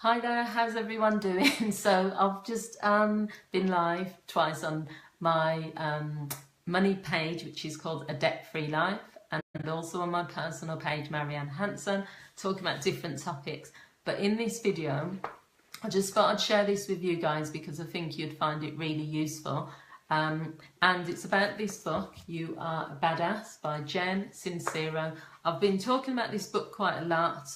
Hi there, how's everyone doing? So I've just been live twice on my money page, which is called A Debt-Free Life, and also on my personal page, Marianne Hanson, talking about different topics. But in this video, I just thought I'd share this with you guys because I think you'd find it really useful. And it's about this book, You Are a Badass by Jen Sincero. I've been talking about this book quite a lot.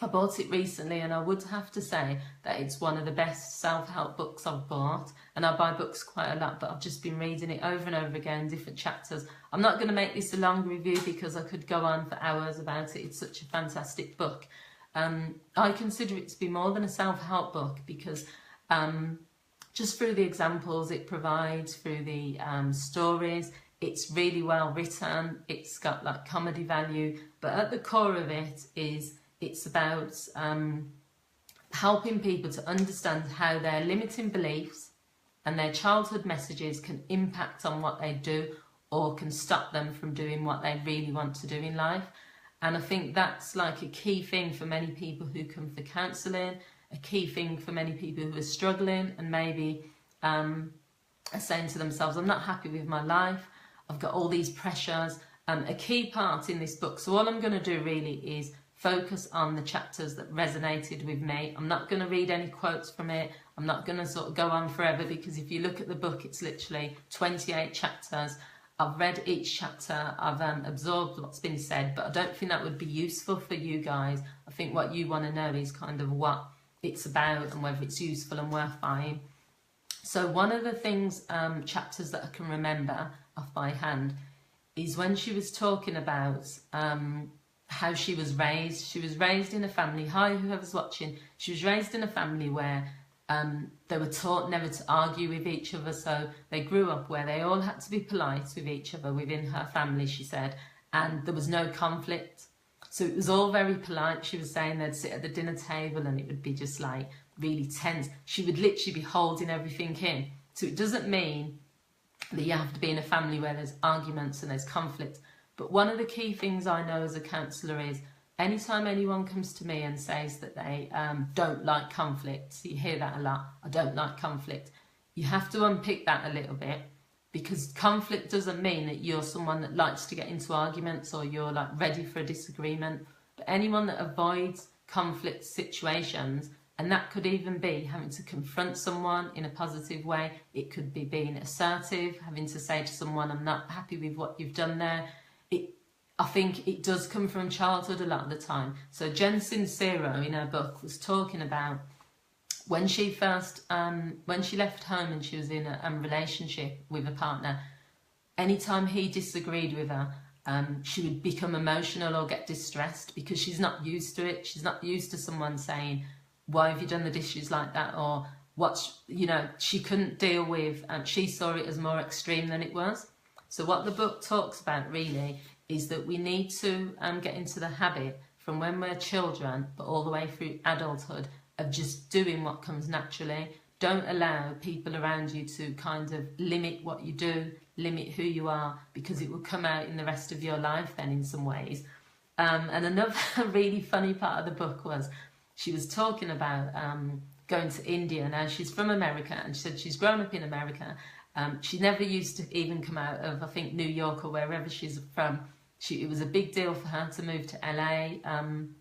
I bought it recently and I would have to say that it's one of the best self-help books I've bought, and I buy books quite a lot, but I've just been reading it over and over again, different chapters. I'm not going to make this a long review because I could go on for hours about it. It's such a fantastic book. I consider it to be more than a self-help book because just through the examples it provides, through the stories, it's really well written, it's got like comedy value, but at the core of it is it's about helping people to understand how their limiting beliefs and their childhood messages can impact on what they do or can stop them from doing what they really want to do in life. And I think that's like a key thing for many people who come for counselling, a key thing for many people who are struggling and maybe are saying to themselves, I'm not happy with my life, I've got all these pressures. A key part in this book, so all I'm going to do really is focus on the chapters that resonated with me. I'm not going to read any quotes from it. I'm not going to sort of go on forever because if you look at the book, it's literally 28 chapters. I've read each chapter, I've absorbed what's been said, but I don't think that would be useful for you guys. I think what you want to know is kind of what it's about and whether it's useful and worth buying. So one of the things, chapters that I can remember off by hand, is when she was talking about how she was raised. She was raised in a family, hi whoever's watching, she was raised in a family where they were taught never to argue with each other, so they grew up where they all had to be polite with each other within her family, she said, and there was no conflict. So it was all very polite. She was saying they'd sit at the dinner table and it would be just like really tense. She would literally be holding everything in. So it doesn't mean that you have to be in a family where there's arguments and there's conflict. But one of the key things I know as a counsellor is anytime anyone comes to me and says that they don't like conflict, so you hear that a lot, I don't like conflict, you have to unpick that a little bit, because conflict doesn't mean that you're someone that likes to get into arguments or you're like ready for a disagreement. But anyone that avoids conflict situations, and that could even be having to confront someone in a positive way, it could be being assertive, having to say to someone, I'm not happy with what you've done there. I think it does come from childhood a lot of the time. So Jen Sincero in her book was talking about when she first, when she left home and she was in a relationship with a partner, anytime he disagreed with her, she would become emotional or get distressed because she's not used to it. She's not used to someone saying, why have you done the dishes like that? Or what's, you know, she couldn't deal with, she saw it as more extreme than it was. So what the book talks about really is that we need to get into the habit from when we're children, but all the way through adulthood, of just doing what comes naturally. Don't allow people around you to kind of limit what you do, limit who you are, because it will come out in the rest of your life then in some ways. And another really funny part of the book was she was talking about going to India. Now she's from America and she said she's grown up in America. She never used to even come out of, I think, New York or wherever she's from. It was a big deal for her to move to LA, and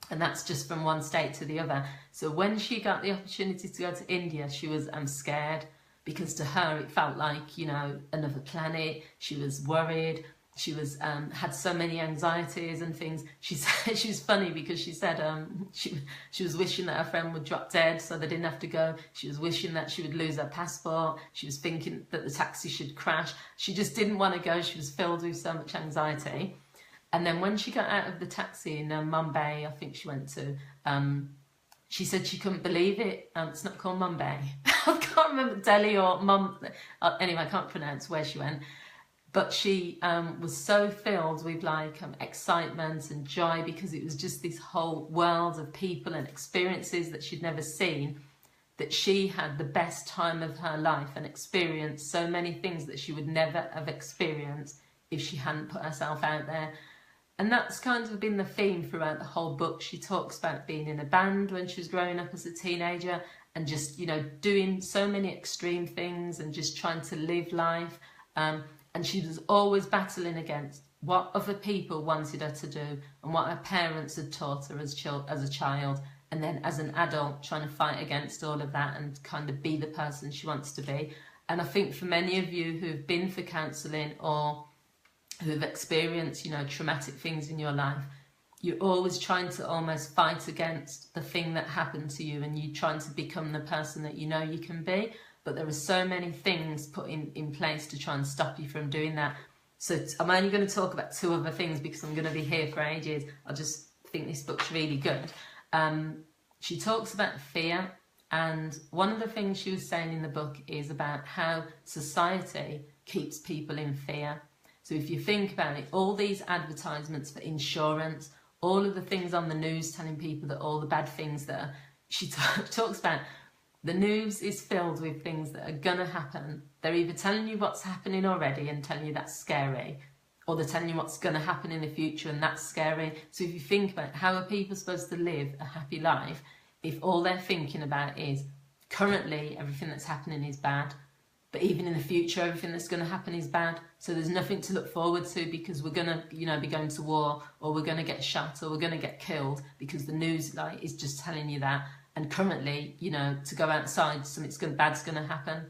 that's just from one state to the other. So when she got the opportunity to go to India, she was scared, because to her it felt like, you know, another planet. She was worried. She was had so many anxieties and things. She said, she was funny because she said she was wishing that her friend would drop dead so they didn't have to go. She was wishing that she would lose her passport. She was thinking that the taxi should crash. She just didn't want to go. She was filled with so much anxiety. And then when she got out of the taxi in Mumbai, I think she went to, she said she couldn't believe it. It's not called Mumbai. I can't remember, Delhi or anyway, I can't pronounce where she went. But she was so filled with like excitement and joy, because it was just this whole world of people and experiences that she'd never seen, that she had the best time of her life and experienced so many things that she would never have experienced if she hadn't put herself out there. And that's kind of been the theme throughout the whole book. She talks about being in a band when she was growing up as a teenager and just, you know, doing so many extreme things and just trying to live life. And she was always battling against what other people wanted her to do and what her parents had taught her as a child. And then as an adult, trying to fight against all of that and kind of be the person she wants to be. And I think for many of you who've been for counselling or who've experienced, you know, traumatic things in your life, you're always trying to almost fight against the thing that happened to you, and you're trying to become the person that you know you can be. But there are so many things put in place to try and stop you from doing that. So I'm only going to talk about 2 other things because I'm going to be here for ages. I just think this book's really good. She talks about fear, and one of the things she was saying in the book is about how society keeps people in fear. So if you think about it, all these advertisements for insurance, all of the things on the news telling people that all the bad things that are, she talks about, the news is filled with things that are going to happen. They're either telling you what's happening already and telling you that's scary, or they're telling you what's going to happen in the future and that's scary. So if you think about how are people supposed to live a happy life if all they're thinking about is currently everything that's happening is bad, but even in the future everything that's going to happen is bad. So there's nothing to look forward to because we're going to, you know, be going to war, or we're going to get shot, or we're going to get killed because the news is just telling you that. And currently, you know, to go outside, something bad's going to happen.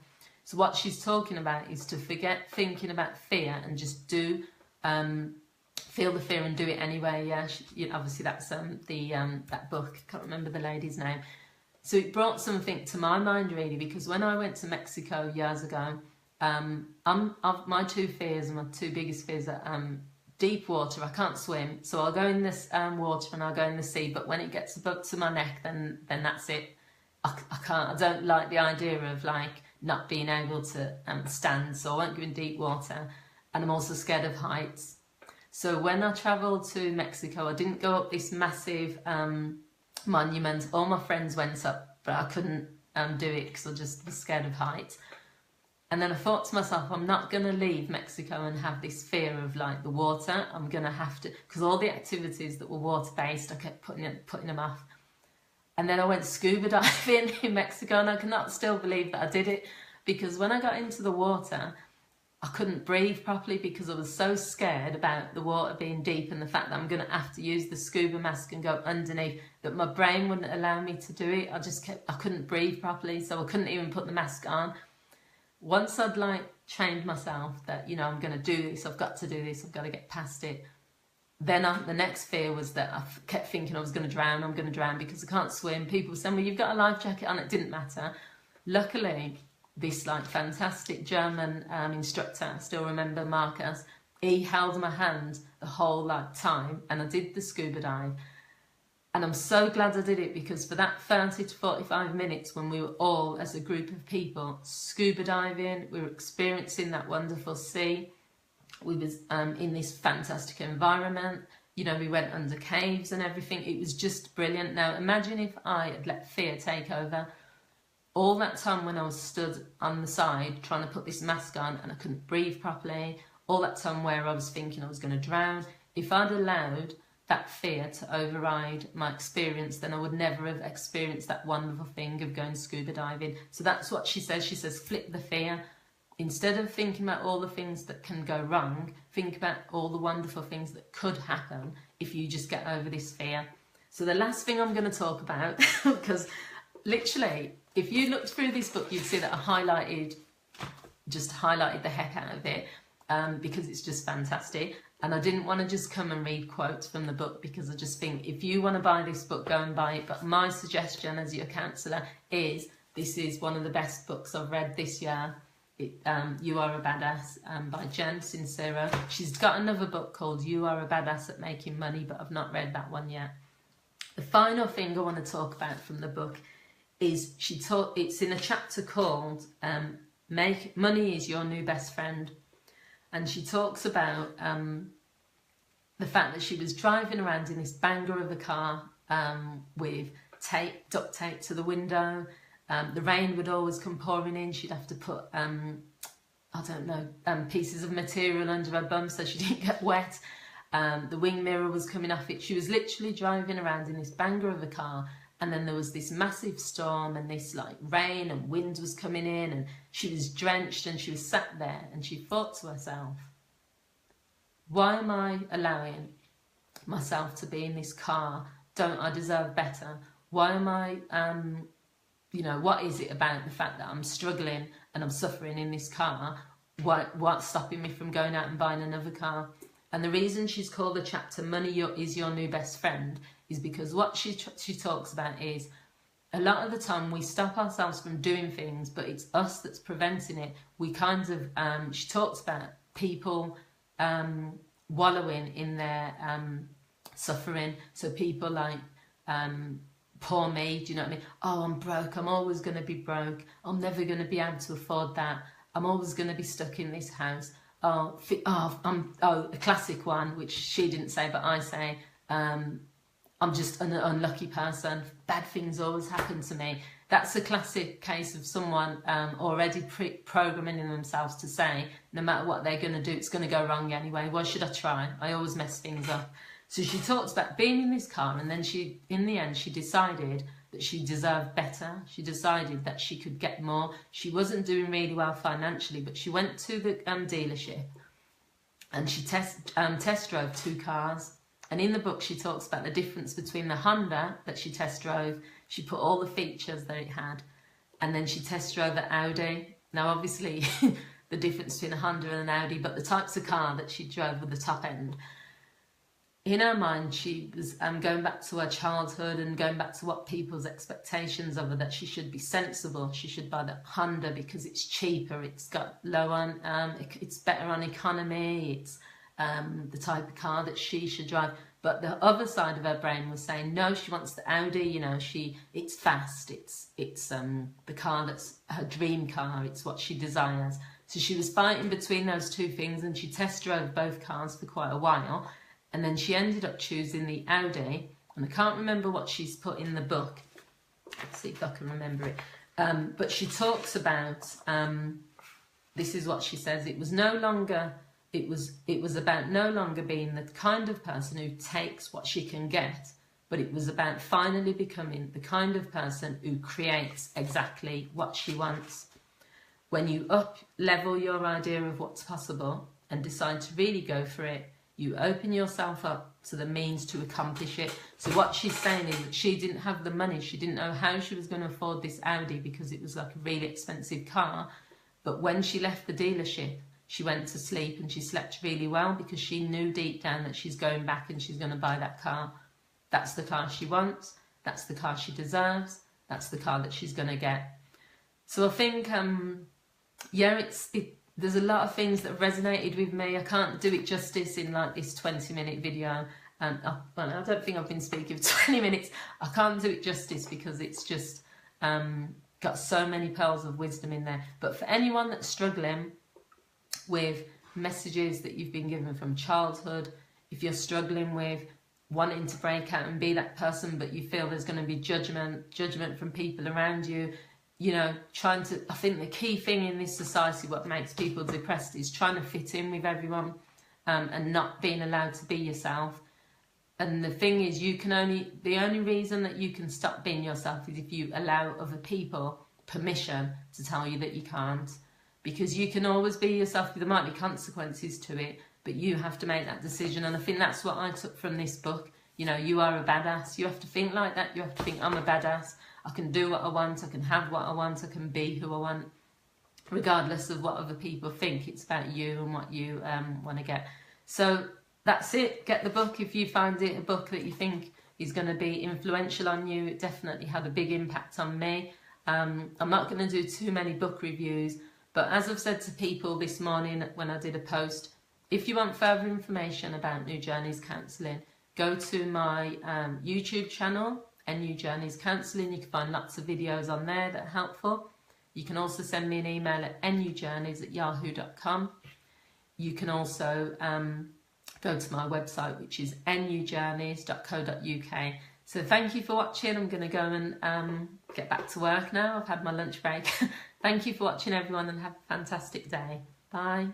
So what she's talking about is to forget thinking about fear and just do feel the fear and do it anyway. Yeah, obviously that's that book. Can't remember the lady's name. So it brought something to my mind really, because when I went to Mexico years ago, my 2 fears and my 2 biggest fears are deep water. I can't swim, so I'll go in this water and I'll go in the sea. But when it gets above to my neck, then that's it. I can't. I don't like the idea of like not being able to stand, so I won't go in deep water. And I'm also scared of heights. So when I travelled to Mexico, I didn't go up this massive monument. All my friends went up, but I couldn't do it because I just was scared of heights. And then I thought to myself, I'm not going to leave Mexico and have this fear of like the water. I'm going to have to, because all the activities that were water-based, I kept putting them off. And then I went scuba diving in Mexico, and I cannot still believe that I did it, because when I got into the water, I couldn't breathe properly because I was so scared about the water being deep and the fact that I'm going to have to use the scuba mask and go underneath, that my brain wouldn't allow me to do it. I couldn't breathe properly, so I couldn't even put the mask on. Once I'd like trained myself that, you know, I'm going to do this, I've got to do this, I've got to get past it. Then the next fear was that I kept thinking I was going to drown, I'm going to drown because I can't swim. People were saying, well, you've got a life jacket on. It didn't matter. Luckily, this like fantastic German instructor, I still remember Marcus, he held my hand the whole time, and I did the scuba dive. And I'm so glad I did it, because for that 30 to 45 minutes when we were all as a group of people scuba diving, we were experiencing that wonderful sea. We was in this fantastic environment. You know, we went under caves and everything. It was just brilliant. Now imagine if I had let fear take over. All that time when I was stood on the side trying to put this mask on and I couldn't breathe properly, all that time where I was thinking I was going to drown, if I'd allowed that fear to override my experience, then I would never have experienced that wonderful thing of going scuba diving. So that's what she says. She says, flip the fear. Instead of thinking about all the things that can go wrong, think about all the wonderful things that could happen if you just get over this fear. So the last thing I'm going to talk about, because literally, if you looked through this book, you'd see that I highlighted the heck out of it, because it's just fantastic. And I didn't want to just come and read quotes from the book, because I just think if you want to buy this book, go and buy it. But my suggestion as your counsellor is, this is one of the best books I've read this year. You Are a Badass by Jen Sincero. She's got another book called You Are a Badass at Making Money, but I've not read that one yet. The final thing I want to talk about from the book is it's in a chapter called Money is Your New Best Friend. And she talks about the fact that she was driving around in this banger of a car with duct tape to the window. The rain would always come pouring in. She'd have to put, pieces of material under her bum so she didn't get wet. The wing mirror was coming off it. She was literally driving around in this banger of a car, and then there was this massive storm and this like rain and wind was coming in, and she was drenched, and she was sat there and she thought to herself, why am I allowing myself to be in this car? Don't I deserve better? Why am I, you know, what is it about the fact that I'm struggling and I'm suffering in this car? What's stopping me from going out and buying another car? And the reason she's called the chapter Money is Your New Best Friend is because what she talks about is a lot of the time we stop ourselves from doing things, but it's us that's preventing it. We kind of, she talks about people wallowing in their suffering. So people like, poor me, do you know what I mean? Oh, I'm broke, I'm always going to be broke, I'm never going to be able to afford that, I'm always going to be stuck in this house. Oh, a classic one, which she didn't say, but I say, I'm just an unlucky person, bad things always happen to me. That's a classic case of someone already programming themselves to say, no matter what they're going to do, it's going to go wrong anyway. Why should I try? I always mess things up. So she talks about being in this car, and then in the end, she decided that she deserved better. She decided that she could get more. She wasn't doing really well financially, but she went to the dealership and she test drove 2 cars. And in the book, she talks about the difference between the Honda that she test drove. She put all the features that it had, and then she test drove the Audi. Now, obviously, the difference between a Honda and an Audi, but the types of car that she drove were the top end. In her mind, she was going back to her childhood and going back to what people's expectations of her, that she should be sensible. She should buy the Honda because it's cheaper, it's got low on, it's better on economy, it's the type of car that she should drive. But the other side of her brain was saying, no, she wants the Audi, you know, it's fast, it's the car that's her dream car, it's what she desires. So she was fighting between those 2 things, and she test drove both cars for quite a while. And then she ended up choosing the Audi, and I can't remember what she's put in the book. Let's see if I can remember it. But she talks about, this is what she says, it was about no longer being the kind of person who takes what she can get, but it was about finally becoming the kind of person who creates exactly what she wants. When you up-level your idea of what's possible and decide to really go for it, you open yourself up to the means to accomplish it. So what she's saying is that she didn't have the money. She didn't know how she was going to afford this Audi because it was like a really expensive car. But when she left the dealership, she went to sleep and she slept really well because she knew deep down that she's going back and she's going to buy that car. That's the car she wants. That's the car she deserves. That's the car that she's going to get. So I think, yeah, there's a lot of things that resonated with me. I can't do it justice in like this 20-minute video. Well, I don't think I've been speaking for 20 minutes. I can't do it justice because it's just got so many pearls of wisdom in there. But for anyone that's struggling with messages that you've been given from childhood, if you're struggling with wanting to break out and be that person, but you feel there's going to be judgment from people around you, you know, I think the key thing in this society, what makes people depressed, is trying to fit in with everyone and not being allowed to be yourself. And the thing is, the only reason that you can stop being yourself is if you allow other people permission to tell you that you can't. Because you can always be yourself, there might be consequences to it, but you have to make that decision. And I think that's what I took from this book. You know, you are a badass. You have to think like that. You have to think, I'm a badass. I can do what I want. I can have what I want. I can be who I want, regardless of what other people think. It's about you and what you want to get. So that's it. Get the book if you find it a book that you think is going to be influential on you. It definitely had a big impact on me. I'm not going to do too many book reviews, but as I've said to people this morning when I did a post, if you want further information about New Journeys Counselling, go to my YouTube channel, NU Journeys Counselling. You can find lots of videos on there that are helpful. You can also send me an email at nujourneys@yahoo.com. You can also go to my website, which is nujourneys.co.uk. So thank you for watching. I'm going to go and get back to work now. I've had my lunch break. Thank you for watching, everyone, and have a fantastic day. Bye.